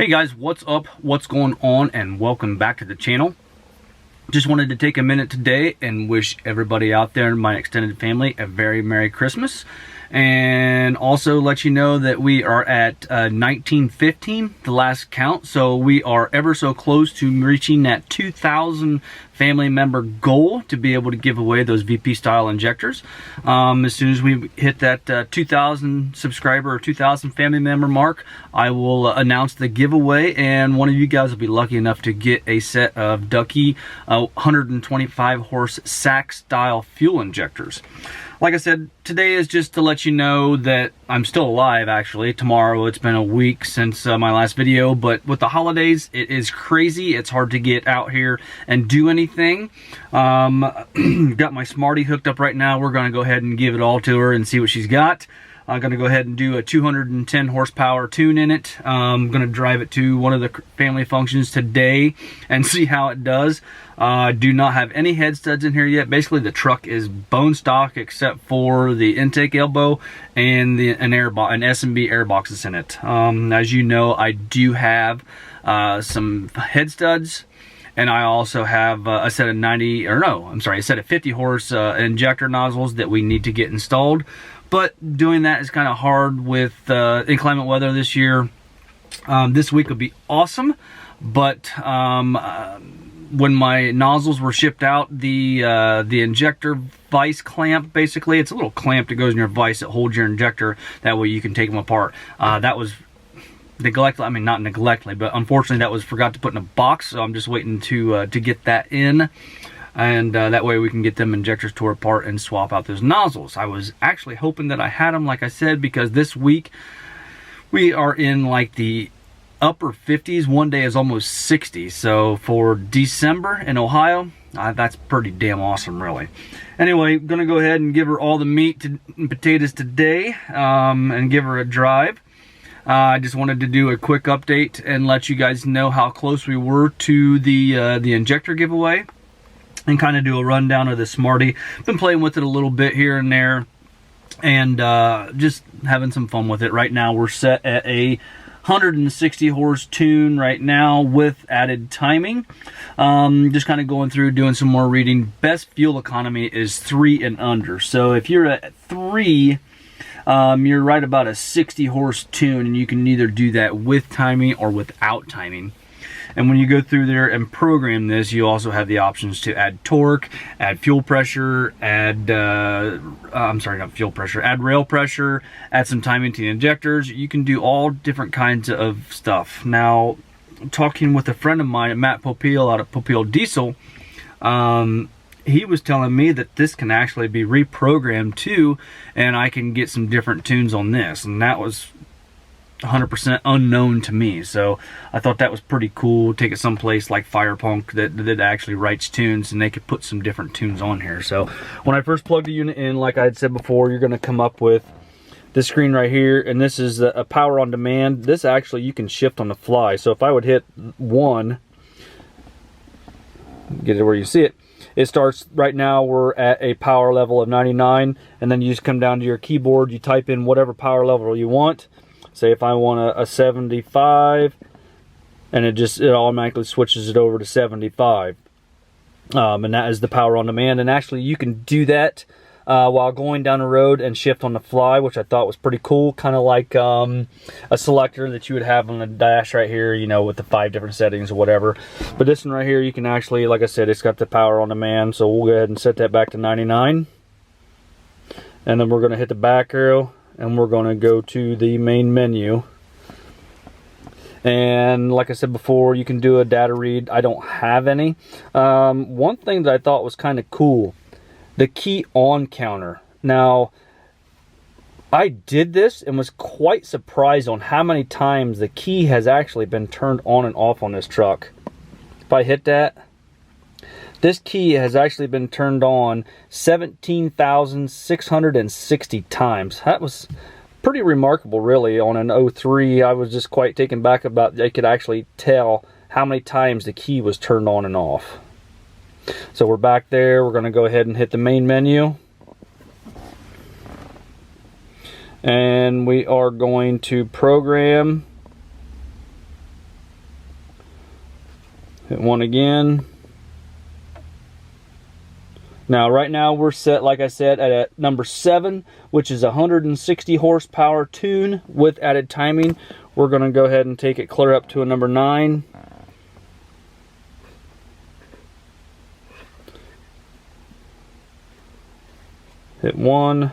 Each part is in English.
Hey guys, what's up? What's going on? And welcome back to the channel. Just wanted to take a minute today and wish everybody out there in my extended family a very Merry Christmas. And also let you know that we are at 1915, the last count. So we are ever so close to reaching that 2,000 family member goal to be able to give away those VP style injectors. As soon as we hit that 2,000 subscriber or 2,000 family member mark, I will announce the giveaway, and one of you guys will be lucky enough to get a set of Ducky 125 horse sack style fuel injectors. Like I said, today is just to let you know that I'm still alive, actually. Tomorrow, it's been a week since my last video, but with the holidays, it is crazy. It's hard to get out here and do anything. Got my Smarty hooked up right now. We're going to go ahead and give it all to her and see what she's got. I'm going to go ahead and do a 210 horsepower tune in it. I'm going to drive it to one of the family functions today and see how it does. I do not have any head studs in here yet. Basically, the truck is bone stock except for the intake elbow and an S&B air boxes in it. As you know, I do have some head studs, and I also have a set of 50 horse injector nozzles that we need to get installed. But doing that is kind of hard with inclement weather this year. This week will be awesome, but when my nozzles were shipped out, the injector vise clamp, basically, it's a little clamp that goes in your vise that holds your injector. That way you can take them apart. That was neglected. I mean, not neglectedly, but unfortunately that was forgot to put in a box. So I'm just waiting to get that in. And that way we can get them injectors tore apart and swap out those nozzles. I was actually hoping that I had them, like I said, because this week we are in like the upper 50s. One day is almost 60. So for December in Ohio, that's pretty damn awesome, really. Anyway, gonna go ahead and give her all the meat and potatoes today and give her a drive. I just wanted to do a quick update and let you guys know how close we were to the injector giveaway, and kind of do a rundown of the Smarty. Been playing with it a little bit here and there, and just having some fun with it. Right now we're set at a 160 horse tune right now with added timing. Just kind of going through, doing some more reading. Best fuel economy is 3 and under. So if you're at 3, you're right about a 60 horse tune, and you can either do that with timing or without timing. And when you go through there and program this, you also have the options to add torque, add fuel pressure, add add rail pressure, add some timing to the injectors. You can do all different kinds of stuff. Now, talking with a friend of mine, Matt Popeil out of Popeil Diesel, he was telling me that this can actually be reprogrammed too, and I can get some different tunes on this. And that was 100% unknown to me, so I thought that was pretty cool. Take it someplace like Firepunk that actually writes tunes, and they could put some different tunes on here. So when I first plugged the unit in, like I had said before, you're going to come up with this screen right here, and this is a power on demand. This actually you can shift on the fly. So if I would hit 1, get it where you see it, it starts right now. We're at a power level of 99, and then you just come down to your keyboard, you type in whatever power level you want. Say if I want a 75, and it automatically switches it over to 75. And that is the power on demand. And actually you can do that while going down the road and shift on the fly, which I thought was pretty cool. Kind of like a selector that you would have on the dash right here, you know, with the 5 different settings or whatever. But this one right here, you can actually, like I said, it's got the power on demand. So we'll go ahead and set that back to 99. And then we're going to hit the back arrow, and we're going to go to the main menu. And like I said before, you can do a data read. I don't have any. One thing that I thought was kind of cool, the key on counter. Now, I did this and was quite surprised on how many times the key has actually been turned on and off on this truck. If I hit that, this key has actually been turned on 17,660 times. That was pretty remarkable, really. On an 03, I was just quite taken back about they could actually tell how many times the key was turned on and off. So we're back there. We're going to go ahead and hit the main menu. And we are going to program Hit 1 again. Now right now we're set, like I said, at number 7, which is a 160 horsepower tune with added timing. We're going to go ahead and take it clear up to a number 9. Hit 1.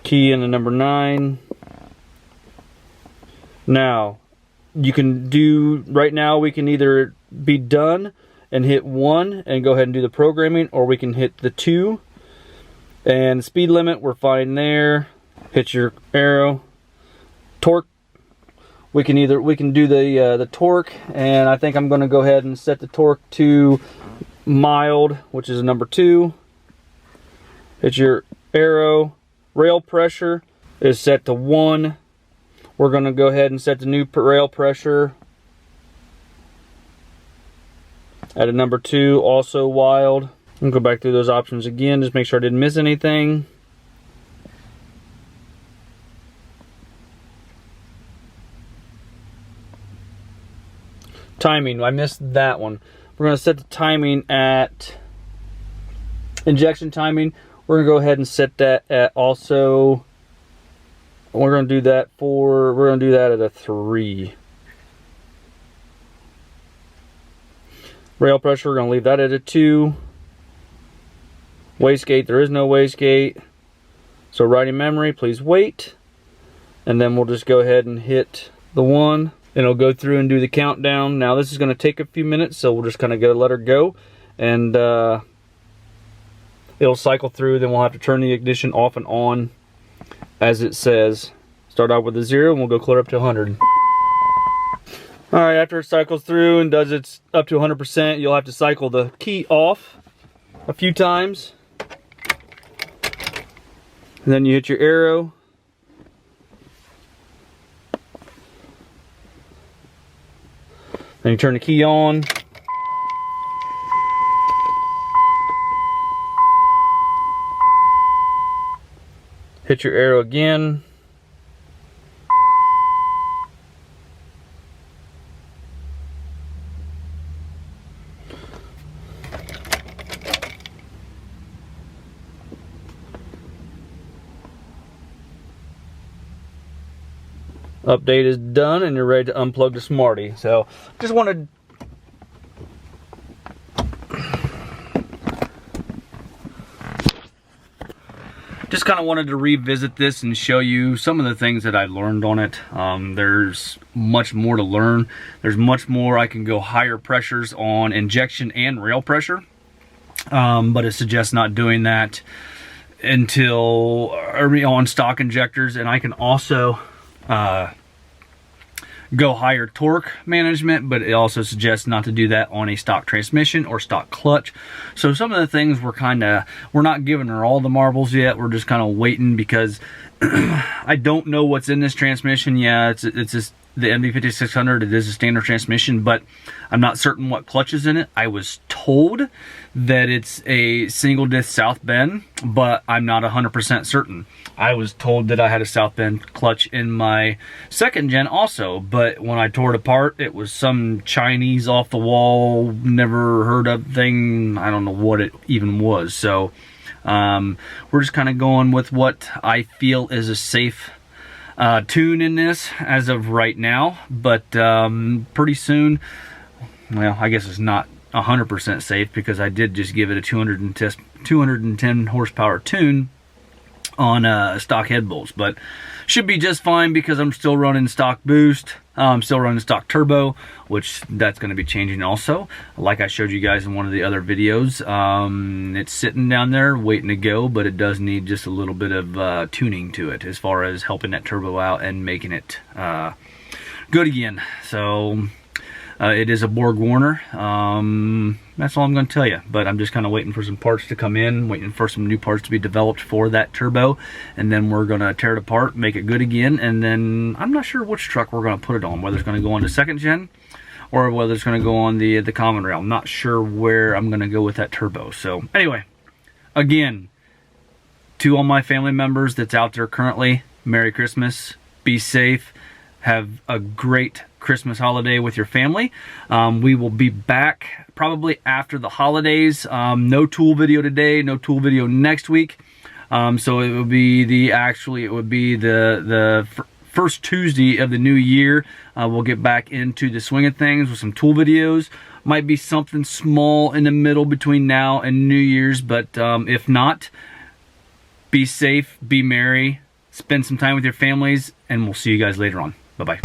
Key into number 9. Now, you can do, right now we can either be done and hit 1 and go ahead and do the programming, or we can hit the 2. And speed limit, we're fine there. Hit your arrow. Torque, we can do the torque, and I think I'm going to go ahead and set the torque to mild, which is a number 2. Hit your arrow. Rail pressure is set to 1. We're going to go ahead and set the new rail pressure at a number 2, also wild. I'll go back through those options again, just make sure I didn't miss anything. Timing, I missed that one. We're going to set the timing at injection timing. We're going to go ahead and set that at also, we're going to do that at a 3. Rail pressure, we're going to leave that at a 2. Wastegate, there is no wastegate. So writing memory, please wait. And then we'll just go ahead and hit the 1. And it'll go through and do the countdown. Now this is going to take a few minutes, so we'll just kind of go let her go. And it'll cycle through, then we'll have to turn the ignition off and on as it says. Start out with a 0 and we'll go clear up to 100. Alright, after it cycles through and does its up to 100%, you'll have to cycle the key off a few times. And then you hit your arrow. Then you turn the key on. Hit your arrow again. Update is done and you're ready to unplug the Smarty. So just wanted to revisit this and show you some of the things that I learned on it. There's much more to learn. There's much more. I can go higher pressures on injection and rail pressure, but it suggests not doing that until on stock injectors. And I can also go higher torque management, but it also suggests not to do that on a stock transmission or stock clutch. So some of the things we're not giving her all the marbles yet. We're just kind of waiting because I don't know what's in this transmission. Yeah, it's just the MV5600. It is a standard transmission, but I'm not certain what clutch is in it. I was told that it's a single disc South Bend, but I'm not 100% certain. I was told that I had a South Bend clutch in my 2nd gen also, but when I tore it apart, it was some Chinese off the wall, never heard of thing. I don't know what it even was. So we're just kind of going with what I feel is a safe tune in this as of right now, but pretty soon, well, I guess it's not 100% safe because I did just give it a 210 horsepower tune on stock head bolts, but should be just fine because I'm still running stock boost. I'm still running stock turbo, which that's going to be changing also. Like I showed you guys in one of the other videos, it's sitting down there waiting to go, but it does need just a little bit of tuning to it as far as helping that turbo out and making it good again. So it is a Borg Warner. That's all I'm going to tell you. But I'm just kind of waiting for some parts to come in, waiting for some new parts to be developed for that turbo, and then we're going to tear it apart, make it good again, and then I'm not sure which truck we're going to put it on, whether it's going to go on the 2nd gen or whether it's going to go on the common rail. I'm not sure where I'm going to go with that turbo. So anyway, again, to all my family members that's out there currently, Merry Christmas, be safe, have a great Christmas holiday with your family. We will be back probably after the holidays. No tool video today, no tool video next week. So it will be the first Tuesday of the new year. We'll get back into the swing of things with some tool videos. Might be something small in the middle between now and New Year's, but if not, be safe, be merry, spend some time with your families, and we'll see you guys later on. Bye-bye.